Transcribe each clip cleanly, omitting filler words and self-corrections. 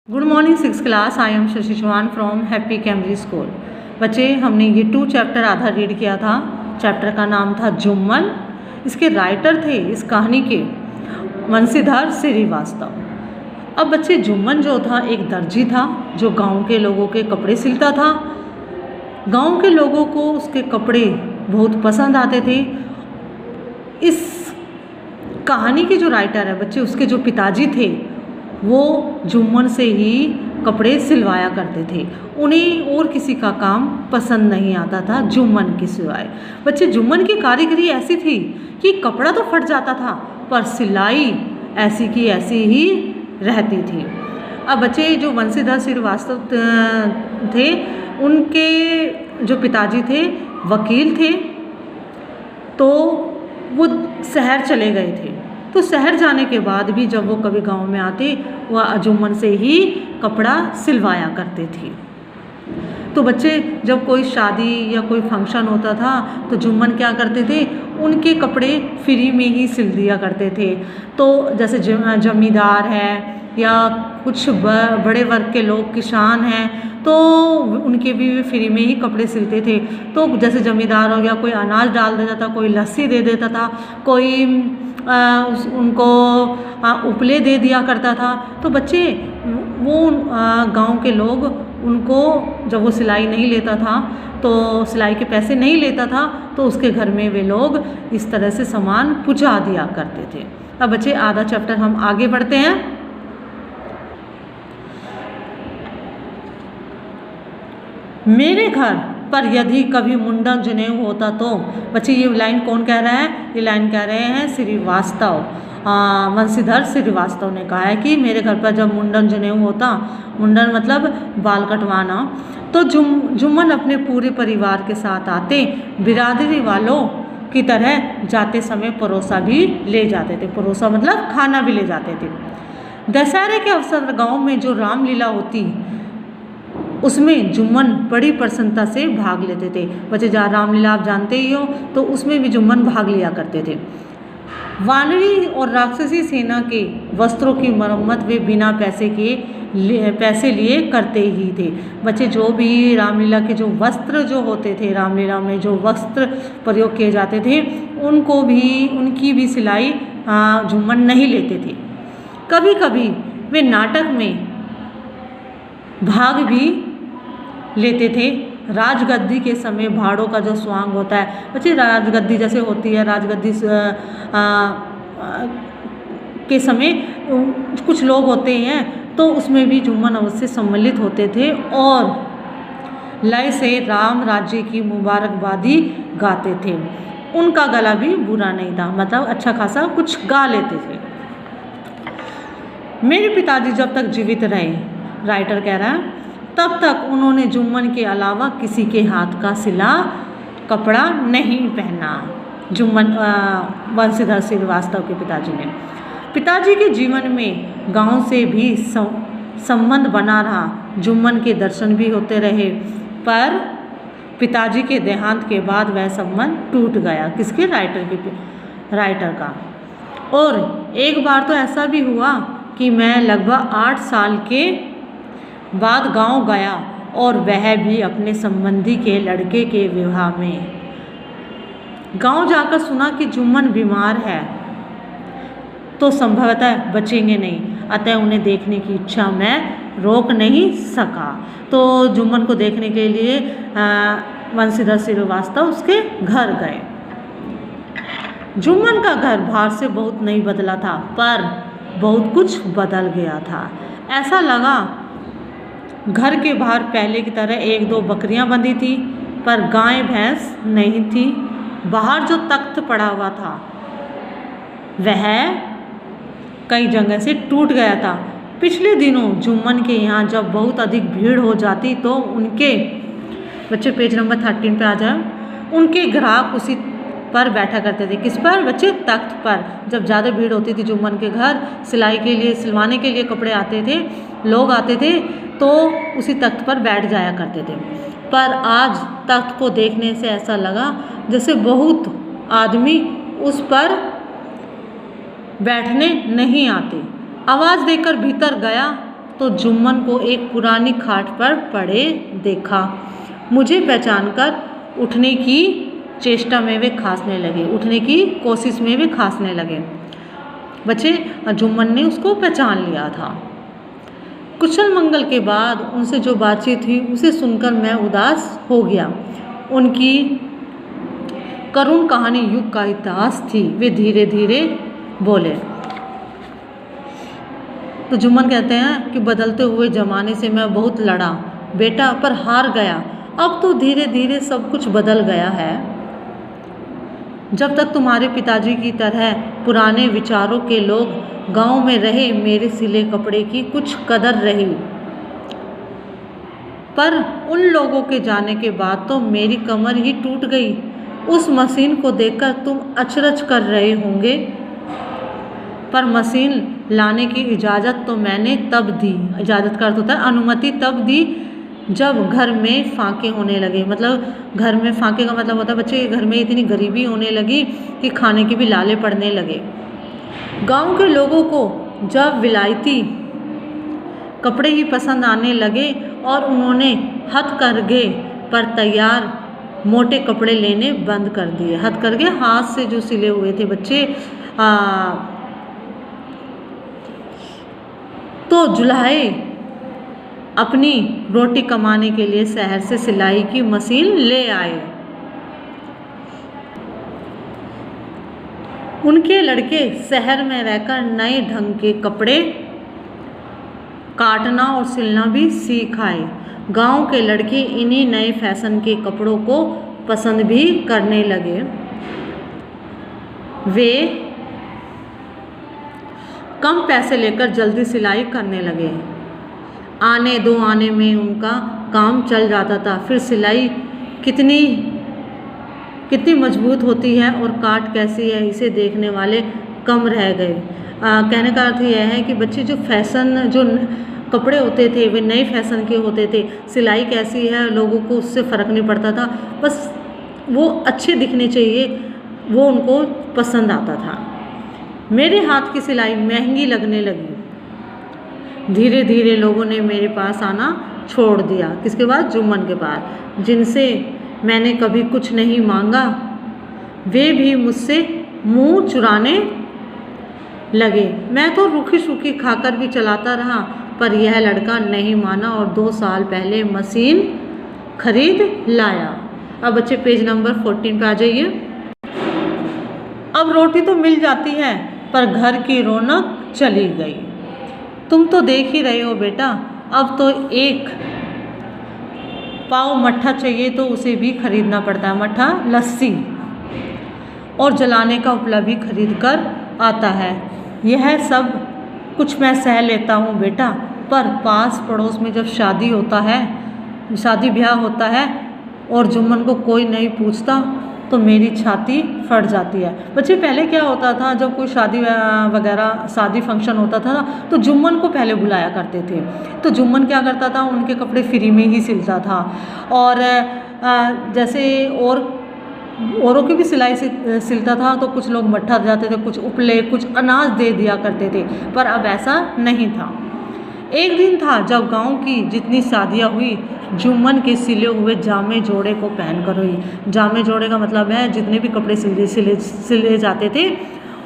Good morning six class. I am Shashi Chauhan from happy Camry school. बच्चे, हमने ये 2 chapter आधा रीड किया था। चैप्टर का नाम था जुम्मन। इसके राइटर थे इस कहानी के वंशीधर श्रीवास्तव। अब बच्चे, जुम्मन जो था एक दर्जी था जो गांव के लोगों के कपड़े सिलता था। गांव के लोगों को उसके कपड़े बहुत पसंद आते थे। इस कहानी के जो राइटर है बच्चे, उसके जो पिताजी थे वो जुम्मन से ही कपड़े सिलवाया करते थे। उन्हें और किसी का काम पसंद नहीं आता था जुम्मन के सिवाय। बच्चे, जुम्मन की कारीगरी ऐसी थी कि कपड़ा तो फट जाता था पर सिलाई ऐसी की ऐसी ही रहती थी। अब बच्चे, जो वंशीधर श्रीवास्तव थे उनके जो पिताजी थे वकील थे, तो वो शहर चले गए थे। तो शहर जाने के बाद भी जब वो कभी गांव में आते, वह जुम्मन से ही कपड़ा सिलवाया करते थे। तो बच्चे, जब कोई शादी या कोई फंक्शन होता था तो जुम्मन क्या करते थे, उनके कपड़े फ्री में ही सिल दिया करते थे। तो जैसे जमींदार है या कुछ बड़े वर्ग के लोग, किसान हैं, तो उनके भी फ्री में ही कपड़े सिलते थे। तो जैसे जमींदार हो गया, कोई अनाज डाल देता था, कोई लस्सी दे देता था, कोई उनको उपले दे दिया करता था। तो बच्चे, वो गांव के लोग उनको, जब वो सिलाई नहीं लेता था तो सिलाई के पैसे नहीं लेता था, तो उसके घर में वे लोग इस तरह से सामान पहुंचा दिया करते थे। अब बच्चे, आधा चैप्टर हम आगे बढ़ते हैं। मेरे घर पर यदि कभी मुंडन जनेऊ होता तो। बच्चे, ये लाइन कौन कह रहा है? ये लाइन कह रहे हैं श्रीवास्तव, वंशीधर श्रीवास्तव ने कहा है कि मेरे घर पर जब मुंडन जनेऊ होता, मुंडन मतलब बाल कटवाना, तो जुम्मन अपने पूरे परिवार के साथ आते। बिरादरी वालों की तरह जाते समय परोसा भी ले जाते थे। परोसा मतलब खाना भी ले जाते थे। दशहरे के अवसर गांव में जो रामलीला होती, उसमें जुम्मन बड़ी प्रसन्नता से भाग लेते थे। बच्चे, जहाँ रामलीला आप जानते ही हो, तो उसमें भी जुम्मन भाग लिया करते थे। वानरी और राक्षसी सेना के वस्त्रों की मरम्मत वे बिना पैसे लिए करते ही थे। बच्चे, जो भी रामलीला के जो वस्त्र जो होते थे, रामलीला में जो वस्त्र प्रयोग किए जाते थे, उनकी भी सिलाई जुम्मन नहीं लेते थे। कभी कभी वे नाटक में भाग भी लेते थे। राजगद्दी के समय भाड़ों का जो स्वांग होता है, बच्चे, राजगद्दी जैसे होती है, राजगद्दी के समय कुछ लोग होते हैं, तो उसमें भी जुम्मन अवश्य सम्मिलित होते थे और लय से राम राज्य की मुबारकबादी गाते थे। उनका गला भी बुरा नहीं था, मतलब अच्छा खासा कुछ गा लेते थे। मेरे पिताजी जब तक जीवित रहे, राइटर कह रहा है, तब तक उन्होंने जुम्मन के अलावा किसी के हाथ का सिला कपड़ा नहीं पहना। जुम्मन, वंशीधर श्रीवास्तव के पिताजी ने। पिताजी के जीवन में गांव से भी संबंध बना रहा, जुम्मन के दर्शन भी होते रहे, पर पिताजी के देहांत के बाद वह संबंध टूट गया। किसके? राइटर का। और एक बार तो ऐसा भी हुआ कि मैं लगभग 8 साल के बाद गांव गया और वह भी अपने संबंधी के लड़के के विवाह में। गांव जाकर सुना कि जुम्मन बीमार है, तो संभवतः बचेंगे नहीं, अतः उन्हें देखने की इच्छा मैं रोक नहीं सका। तो जुम्मन को देखने के लिए वंशीधर श्रीवास्तव उसके घर गए। जुम्मन का घर बाहर से बहुत नहीं बदला था, पर बहुत कुछ बदल गया था। ऐसा लगा घर के बाहर पहले की तरह 1-2 बकरियां बंधी थी, पर गाय भैंस नहीं थी। बाहर जो तख्त पड़ा हुआ था वह कई जगह से टूट गया था। पिछले दिनों जुम्मन के यहाँ जब बहुत अधिक भीड़ हो जाती तो उनके, बच्चे पेज नंबर 13 पे आ जाए, उनके ग्राहक उसी पर बैठा करते थे। किस पर? बच्चे, तख्त पर। जब ज़्यादा भीड़ होती थी जुम्मन के घर, सिलवाने के लिए कपड़े आते थे, लोग आते थे, तो उसी तख्त पर बैठ जाया करते थे। पर आज तख्त को देखने से ऐसा लगा जैसे बहुत आदमी उस पर बैठने नहीं आते। आवाज़ देकर भीतर गया तो जुम्मन को एक पुरानी खाट पर पड़े देखा। मुझे पहचानकर उठने की चेष्टा में वे खांसने लगे, उठने की कोशिश में वे खांसने लगे। बच्चे, जुम्मन ने उसको पहचान लिया था। कुशल मंगल के बाद उनसे जो बातचीत हुई उसे सुनकर मैं उदास हो गया। उनकी करुण कहानी युग का इतिहास थी। वे धीरे धीरे बोले। तो जुम्मन कहते हैं कि बदलते हुए ज़माने से मैं बहुत लड़ा बेटा, पर हार गया। अब तो धीरे धीरे सब कुछ बदल गया है। जब तक तुम्हारे पिताजी की तरह पुराने विचारों के लोग गांव में रहे, मेरे सिले कपड़े की कुछ कदर रही, पर उन लोगों के जाने के बाद तो मेरी कमर ही टूट गई। उस मशीन को देखकर तुम अचरज कर रहे होंगे, पर मशीन लाने की इजाज़त तो मैंने तब दी। इजाज़त का अर्थ होता है अनुमति तब दी जब घर में फाके होने लगे। मतलब घर में फाके का मतलब होता है बच्चे, घर में इतनी गरीबी होने लगी कि खाने के भी लाले पड़ने लगे। गांव के लोगों को जब विलायती कपड़े ही पसंद आने लगे और उन्होंने हथकरघे पर तैयार मोटे कपड़े लेने बंद कर दिए। हथकरघे हाथ से जो सिले हुए थे बच्चे, तो जुल्हे अपनी रोटी कमाने के लिए शहर से सिलाई की मशीन ले आए। उनके लड़के शहर में रहकर नए ढंग के कपड़े काटना और सिलना भी सीख आए। गांव के लड़के इन्हीं नए फैशन के कपड़ों को पसंद भी करने लगे। वे कम पैसे लेकर जल्दी सिलाई करने लगे। आने दो आने में उनका काम चल जाता था। फिर सिलाई कितनी मजबूत होती है और काट कैसी है, इसे देखने वाले कम रह गए। कहने का अर्थ यह है कि बच्चे जो फैशन जो कपड़े होते थे वे नए फैशन के होते थे। सिलाई कैसी है लोगों को उससे फ़र्क नहीं पड़ता था, बस वो अच्छे दिखने चाहिए, वो उनको पसंद आता था। मेरे हाथ की सिलाई महंगी लगने लगी। धीरे धीरे लोगों ने मेरे पास आना छोड़ दिया। किसके पास? जुम्मन के पास। जिनसे मैंने कभी कुछ नहीं मांगा वे भी मुझसे मुंह चुराने लगे। मैं तो रूखी सूखी खाकर भी चलाता रहा, पर यह लड़का नहीं माना और 2 साल पहले मशीन खरीद लाया। अब बच्चे पेज नंबर 14 पे आ जाइए। अब रोटी तो मिल जाती है पर घर की रौनक चली गई। तुम तो देख ही रहे हो बेटा, अब तो एक पाव मट्ठा चाहिए तो उसे भी खरीदना पड़ता है। मट्ठा लस्सी, और जलाने का उपला भी खरीद कर आता है। यह सब कुछ मैं सह लेता हूँ बेटा, पर पास पड़ोस में जब शादी होता है, शादी ब्याह होता है और जुम्मन को कोई नहीं पूछता तो मेरी छाती फट जाती है। बच्चे पहले क्या होता था, जब कोई शादी वगैरह शादी फंक्शन होता था तो जुम्मन को पहले बुलाया करते थे। तो जुम्मन क्या करता था, उनके कपड़े फ्री में ही सिलता था। और जैसे औरों की भी सिलाई सिलता था तो कुछ लोग मट्ठा जाते थे, कुछ उपले, कुछ अनाज दे दिया करते थे, पर अब ऐसा नहीं था। एक दिन था जब गांव की जितनी शादियां हुई जुम्मन के सिले हुए जामे जोड़े को पहनकर हुई। जामे जोड़े का मतलब है जितने भी कपड़े सिले जाते थे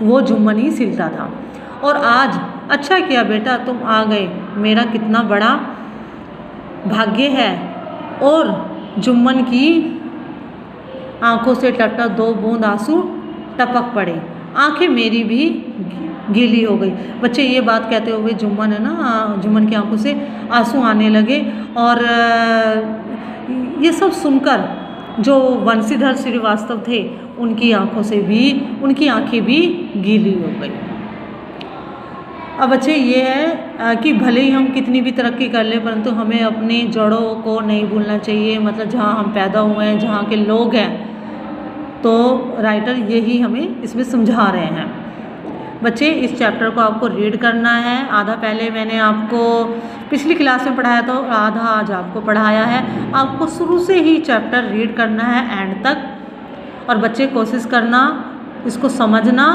वो जुम्मन ही सिलता था। और आज अच्छा किया बेटा तुम आ गए, मेरा कितना बड़ा भाग्य है। और जुम्मन की आंखों से टपटप 2 बूंद आंसू टपक पड़े। आंखें मेरी भी गीली हो गई। बच्चे ये बात कहते हुए जुम्मन है ना, जुम्मन की आंखों से आंसू आने लगे। और ये सब सुनकर जो वंशीधर श्रीवास्तव थे उनकी आंखें भी गीली हो गई। अब बच्चे ये है कि भले ही हम कितनी भी तरक्की कर लें परंतु हमें अपनी जड़ों को नहीं भूलना चाहिए। मतलब जहाँ हम पैदा हुए हैं, जहाँ के लोग हैं, तो राइटर यही हमें इसमें समझा रहे हैं। बच्चे इस चैप्टर को आपको रीड करना है। आधा पहले मैंने आपको पिछली क्लास में पढ़ाया था, आधा आज आपको पढ़ाया है। आपको शुरू से ही चैप्टर रीड करना है एंड तक। और बच्चे कोशिश करना इसको समझना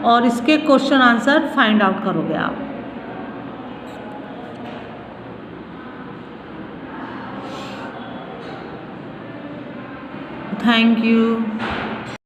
और इसके क्वेश्चन आंसर फाइंड आउट करोगे आप। Thank you.